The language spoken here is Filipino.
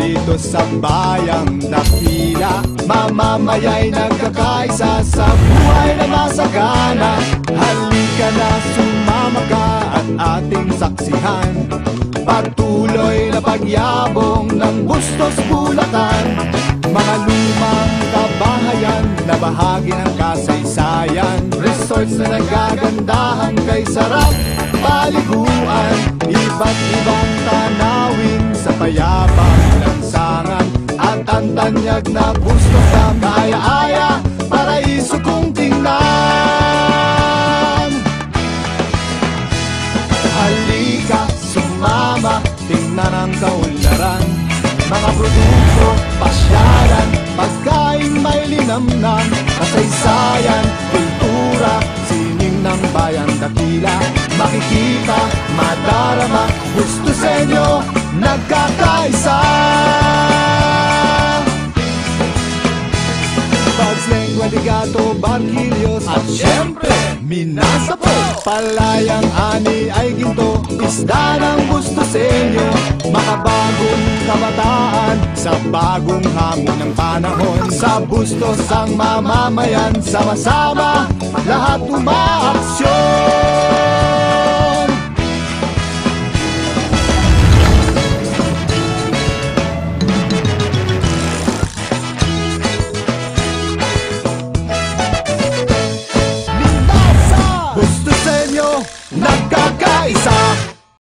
dito sa bayang Dakila. Mamamaya'y nagkakaisa sa buhay na masagana. Halika na, sumama ka at ating saksihan patuloy na pagyabong ng Bustos, Bulacan. Mga lumang kabahayan na bahagi ng kasaysayan, resorts na nagagandahan kay sarap paliguan. Iba't ibang tanawin sa payapang lansangan, at ang tanyag na Bustos na kaaya-aya, paraiso kong tingnan. Halika, sumama, tingnan ang kaunlaran, mga produkto, pasyalan, pagkain may linamnam, kasaysayan, kultura, sining ng bayang Dakila. Makikita, madarama, Bustosenyo, nagkakaisa. Pagsleng, Guadigato, Barquillos, at syempre, Minasapo. Palayang ani ay ginto, isda ng Bustosenyo. Makabagong kabataan sa bagong hamon ng panahon. Sa Bustos ang mamamayan, sama-sama, lahat umaaksyon.